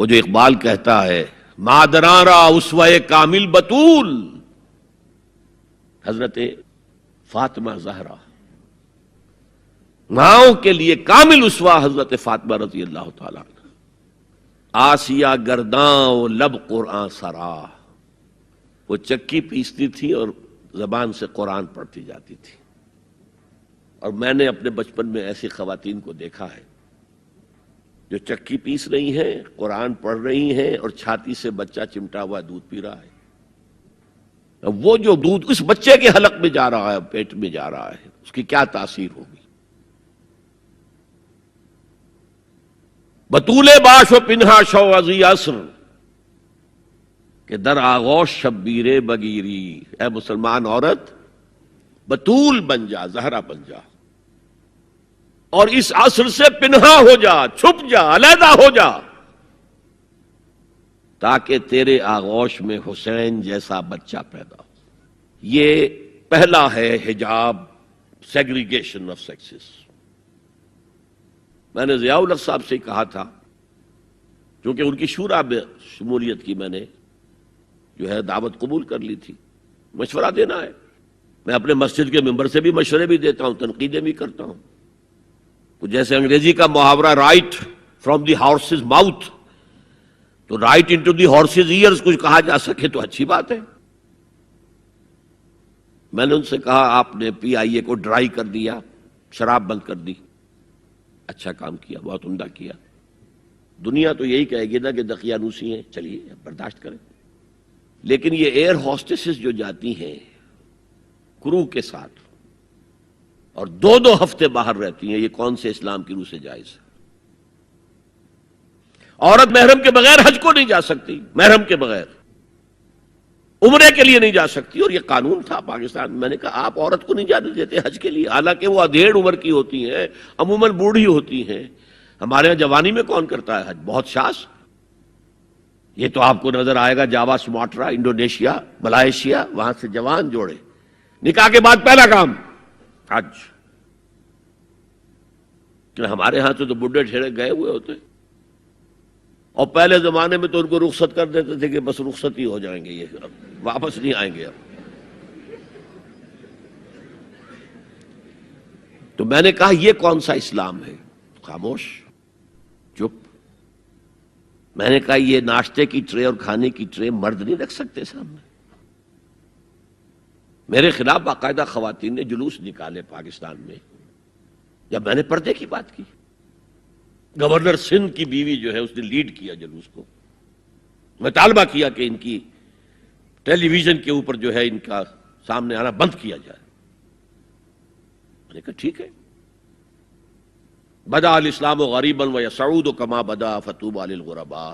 وہ جو اقبال کہتا ہے مادرارا اسوہ کامل بطول، حضرت فاطمہ زہرا ماؤں کے لیے کامل اسوہ حضرت فاطمہ رضی اللہ تعالیٰ عنہ۔ آسیہ گرداں و لب قرآن سرا، وہ چکی پیستی تھی اور زبان سے قرآن پڑھتی جاتی تھی۔ اور میں نے اپنے بچپن میں ایسی خواتین کو دیکھا ہے جو چکی پیس رہی ہیں، قرآن پڑھ رہی ہیں اور چھاتی سے بچہ چمٹا ہوا دودھ پی رہا ہے۔ اب وہ جو دودھ اس بچے کے حلق میں جا رہا ہے، پیٹ میں جا رہا ہے، اس کی کیا تاثیر ہوگی؟ بطول باش و پنہا شو ازی عصر کہ در آغوش شبیر بگیری، اے مسلمان عورت بطول بن جا، زہرا بن جا، اور اس عصر سے پنہا ہو جا، چھپ جا، علیحدہ ہو جا، تاکہ تیرے آغوش میں حسین جیسا بچہ پیدا ہو۔ یہ پہلا ہے حجاب، سیگریگیشن آف سیکسز۔ میں نے ضیاء الحق صاحب سے کہا تھا، کیونکہ ان کی شورا میں شمولیت کی میں نے جو ہے دعوت قبول کر لی تھی، مشورہ دینا ہے۔ میں اپنے مسجد کے ممبر سے بھی مشورے بھی دیتا ہوں، تنقیدیں بھی کرتا ہوں۔ تو جیسے انگریزی کا محاورہ right from the horse's mouth, تو right into the horse's ears کچھ کہا جا سکے تو اچھی بات ہے۔ میں نے ان سے کہا آپ نے پی آئی اے کو ڈرائی کر دیا، شراب بند کر دی، اچھا کام کیا، بہت عمدہ کیا۔ دنیا تو یہی کہے گی نا کہ دقیانوسی ہیں، چلیے برداشت کریں۔ لیکن یہ ایئر ہوسٹسز جو جاتی ہیں کرو کے ساتھ اور دو دو ہفتے باہر رہتی ہیں، یہ کون سے اسلام کی روح سے جائز ہے؟ عورت محرم کے بغیر حج کو نہیں جا سکتی، محرم کے بغیر عمرے کے لیے نہیں جا سکتی، اور یہ قانون تھا پاکستان۔ میں نے کہا آپ عورت کو نہیں جانے دیتے حج کے لیے، حالانکہ وہ ادھیڑ عمر کی ہوتی ہیں، عموماً بوڑھی ہوتی ہیں۔ ہمارے یہاں جوانی میں کون کرتا ہے حج؟ بہت شاذ۔ یہ تو آپ کو نظر آئے گا جاوا، سماٹرا، انڈونیشیا، ملائیشیا، وہاں سے جوان جوڑے نکاح کے بعد پہلا کام حج۔ کہ ہمارے ہاں سے تو بڈھے ٹھیرے گئے ہوئے ہوتے، اور پہلے زمانے میں تو ان کو رخصت کر دیتے تھے کہ بس رخصت ہی ہو جائیں گے، یہ اب واپس نہیں آئیں گے۔ اب تو میں نے کہا یہ کون سا اسلام ہے؟ خاموش، چپ۔ میں نے کہا یہ ناشتے کی ٹرے اور کھانے کی ٹرے مرد نہیں رکھ سکتے سامنے۔ میرے خلاف باقاعدہ خواتین نے جلوس نکالے پاکستان میں جب میں نے پردے کی بات کی۔ گورنر سندھ کی بیوی جو ہے اس نے لیڈ کیا جلوس کو۔ میں طالبہ کیا کہ ان کی ٹیلی ویژن کے اوپر جو ہے ان کا سامنے آنا بند کیا جائے۔ میں نے کہا ٹھیک ہے۔ بدا الاسلام غریبا ویسعود کما بدا فطوبی للغرباء۔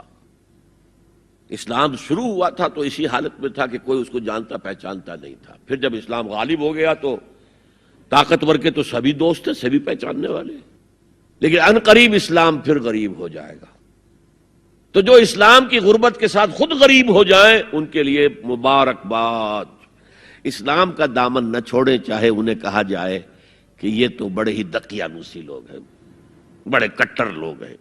اسلام شروع ہوا تھا تو اسی حالت میں تھا کہ کوئی اس کو جانتا پہچانتا نہیں تھا، پھر جب اسلام غالب ہو گیا تو طاقتور کے تو سبھی دوست تھے، سبھی پہچاننے والے، لیکن ان قریب اسلام پھر غریب ہو جائے گا۔ تو جو اسلام کی غربت کے ساتھ خود غریب ہو جائیں ان کے لیے مبارکباد۔ اسلام کا دامن نہ چھوڑیں، چاہے انہیں کہا جائے کہ یہ تو بڑے ہی دقیانوسی لوگ ہیں، بڑے کٹر لوگ ہیں۔